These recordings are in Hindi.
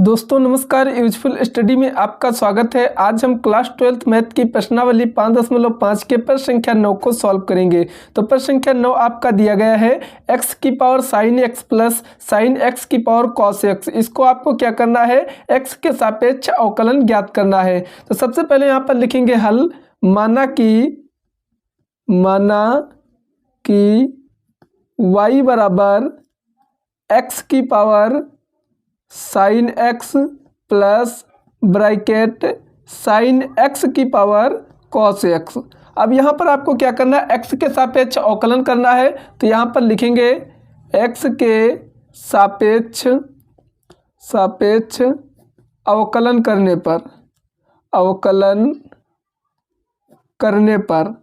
दोस्तों नमस्कार, यूजफुल स्टडी में आपका स्वागत है। आज हम क्लास 12th मैथ की प्रश्नावली 5.5 के प्रश्न संख्या 9 को सॉल्व करेंगे। तो प्रश्न संख्या 9 आपका दिया गया है x की power sine x plus sine x की पावर कॉस एक्स। इसको आपको क्या करना है, x के सापेक्ष अवकलन ज्ञात करना है। तो सबसे पहले यहाँ पर लिखेंगे हल। माना कि y बराबर x की power sine x plus bracket sine x की पावर कॉस एक्स। अब यहाँ पर आपको क्या करना है, x के सापेक्ष अवकलन करना है। तो यहाँ पर लिखेंगे x के सापेक्ष अवकलन करने पर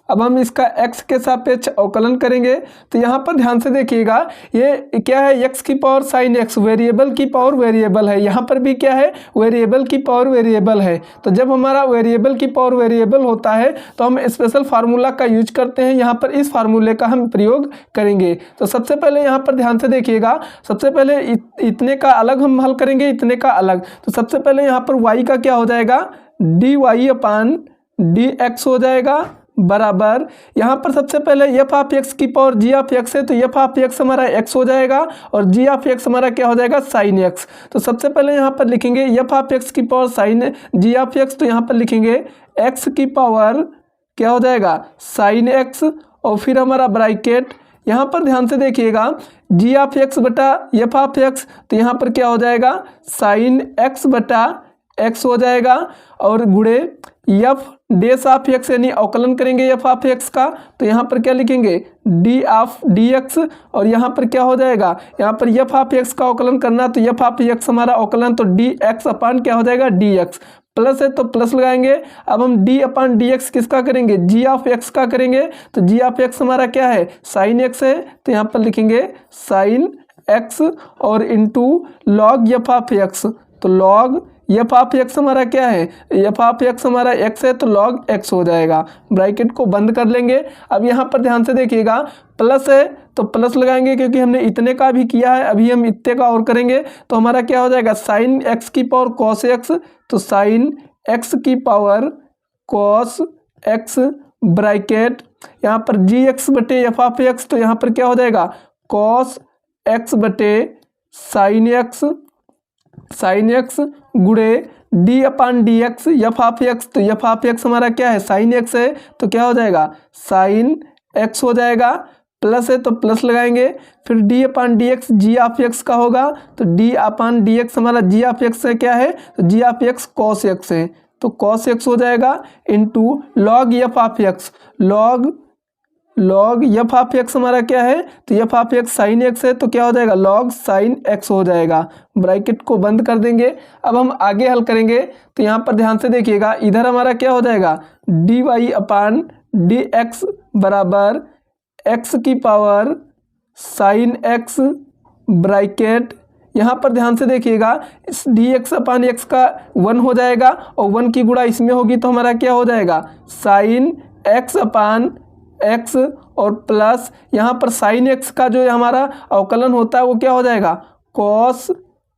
अब हम इसका x के सापेक्ष अवकलन करेंगे। तो यहाँ पर ध्यान से देखिएगा, ये क्या है, x की पावर साइन एक्स, वेरिएबल की पावर वेरिएबल है। यहाँ पर भी क्या है, वेरिएबल की पावर वेरिएबल है। तो जब हमारा वेरिएबल की पावर वेरिएबल होता है तो हम स्पेशल फार्मूला का यूज करते हैं। यहाँ पर इस फार्मूले का हम प्रयोग करेंगे। तो सबसे पहले यहाँ पर ध्यान से देखिएगा, सबसे पहले इतने का अलग हम हल करेंगे, इतने का अलग। तो सबसे पहले यहाँ पर y का क्या हो जाएगा, dy अपान dx हो जाएगा, बराबर यहाँ पर सबसे पहले एफ ऑफ एक्स की पावर जी ऑफ एक्स है। तो एफ ऑफ एक्स हमारा एक्स हो जाएगा और जी ऑफ एक्स हमारा क्या हो जाएगा, साइन एक्स। तो सबसे पहले यहाँ पर लिखेंगे एफ ऑफ एक्स की power sine G of X. तो यहाँ पर लिखेंगे एक्स की पावर क्या हो जाएगा, साइन एक्स, और फिर हमारा ब्रैकेट। यहाँ पर ध्यान से देखिएगा, जी ऑफ एक्स बटा एफ ऑफ एक्स। तो यहाँ पर क्या हो जाएगा, साइन एक्स बटा एक्स हो जाएगा, और गुणे एफ डेस ऑफ एक्स, यानी अवकलन करेंगे एफ ऑफ एक्स का। तो यहाँ पर क्या लिखेंगे, डी ऑफ डी एक्स, और यहाँ पर क्या हो जाएगा, यहाँ पर एफ ऑफ एक्स का अवकलन करना। तो एफ ऑफ एक्स हमारा अवकलन, तो डी एक्स अपान क्या हो जाएगा, डी एक्स। प्लस है तो प्लस लगाएंगे। अब हम डी अपान डी एक्स किसका करेंगे, जी ऑफ एक्स का करेंगे। तो जी ऑफ एक्स हमारा क्या है, साइन एक्स है। तो यहाँ पर लिखेंगे साइन एक्स और into log F of X. तो लॉग एफ ऑफ एक्स हमारा क्या है, एफ ऑफ एक्स हमारा एक्स है, तो लॉग एक्स हो जाएगा। ब्रैकेट को बंद कर लेंगे। अब यहाँ पर ध्यान से देखिएगा, प्लस है तो प्लस लगाएंगे, क्योंकि हमने इतने का भी किया है, अभी हम इतने का और करेंगे। तो हमारा क्या हो जाएगा, साइन एक्स की पावर कॉस एक्स। तो साइन एक्स की पावर कॉस एक्स, ब्रैकेट यहाँ पर जी एक्स बटे एफ ऑफ एक्स। तो यहाँ पर क्या हो जाएगा, कॉस एक्स बटे साइन एक्स गुणे D upon D x F of X. तो एफ ऑफ एक्स हमारा क्या है, साइन एक्स है। तो क्या हो जाएगा, साइन एक्स हो जाएगा। प्लस है तो प्लस लगाएंगे, फिर D upon D X G of X का होगा। तो डी अपान डी एक्स हमारा जी ऑफ एक्स है, क्या है, तो जी ऑफ एक्स कॉस एक्स है। तो कॉस एक्स हो जाएगा into log F of x. Log F of x हमारा क्या है, तो F of x sine x है। तो क्या हो जाएगा, लॉग साइन एक्स हो जाएगा। ब्रैकेट को बंद कर देंगे। अब हम आगे हल करेंगे। तो यहाँ पर ध्यान से देखिएगा, इधर हमारा क्या हो जाएगा, डी वाई अपान डी एक्स बराबर एक्स की पावर साइन एक्स, ब्रैकेट यहाँ पर ध्यान से देखिएगा, इस डी एक्स अपान एक्स का 1 हो जाएगा, और 1 की गुणा इसमें होगी। तो हमारा क्या हो जाएगा, साइन एक्स अपान एक्स, और प्लस यहाँ पर साइन एक्स का जो हमारा अवकलन होता है वो क्या हो जाएगा, कॉस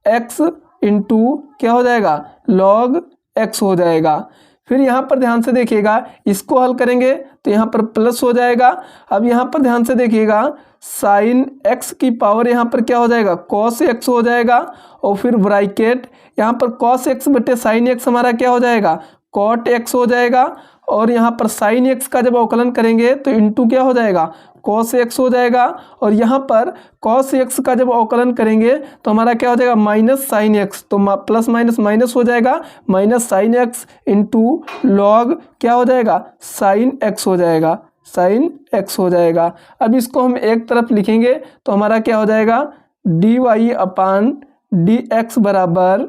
एक्स इंटू क्या हो जाएगा, लॉग एक्स हो जाएगा। फिर यहाँ पर ध्यान से देखिएगा, इसको हल करेंगे तो यहाँ पर प्लस हो जाएगा। अब यहाँ पर ध्यान से देखिएगा, साइन एक्स की पावर यहाँ पर क्या हो जाएगा, कॉस एक्स हो जाएगा, और फिर ब्रैकेट यहाँ पर कॉस एक्स बटे साइन एक्स हमारा क्या हो जाएगा, कॉट एक्स हो जाएगा, और यहाँ पर साइन एक्स का जब अवकलन करेंगे तो इंटू क्या हो जाएगा, कॉस एक्स हो जाएगा, और यहाँ पर कॉस एक्स का जब अवकलन करेंगे तो हमारा क्या हो जाएगा, माइनस साइन एक्स। तो प्लस माइनस माइनस हो जाएगा, minus sign X into log क्या हो जाएगा, साइन एक्स हो जाएगा, साइन एक्स हो जाएगा। अब इसको हम एक तरफ लिखेंगे तो हमारा क्या हो जाएगा, डी वाई अपान डी एक्स बराबर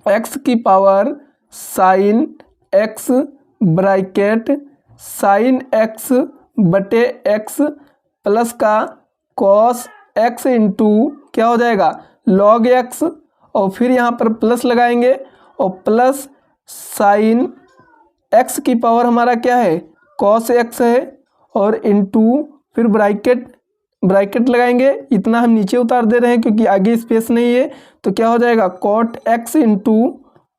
एक्स की power sine x, bracket sine x बटे एक्स प्लस का कॉस एक्स इंटू क्या हो जाएगा, लॉग एक्स, और फिर यहाँ पर प्लस लगाएंगे, और प्लस साइन एक्स की पावर हमारा क्या है, कॉस एक्स है, और इंटू फिर ब्रैकेट लगाएंगे। इतना हम नीचे उतार दे रहे हैं क्योंकि आगे स्पेस नहीं है। तो क्या हो जाएगा cot X into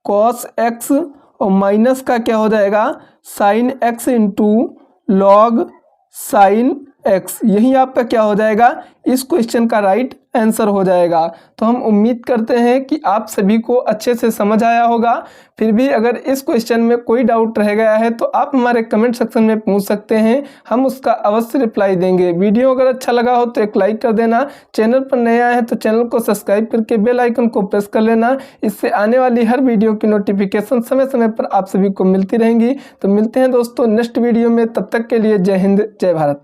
cos X और माइनस का क्या हो जाएगा sine X into log sine X. यही आपका क्या हो जाएगा इस क्वेश्चन का राइट आंसर हो जाएगा। तो हम उम्मीद करते हैं कि आप सभी को अच्छे से समझ आया होगा। फिर भी अगर इस क्वेश्चन में कोई डाउट रह गया है तो आप हमारे कमेंट सेक्शन में पूछ सकते हैं, हम उसका अवश्य रिप्लाई देंगे। वीडियो अगर अच्छा लगा हो तो एक लाइक कर देना, चैनल पर नए आए हैं तो चैनल को सब्सक्राइब करके बेल आइकन को प्रेस कर लेना। इससे आने वाली हर वीडियो की नोटिफिकेशन समय समय पर आप सभी को मिलती रहेंगी। तो मिलते हैं दोस्तों नेक्स्ट वीडियो में, तब तक के लिए जय हिंद जय भारत।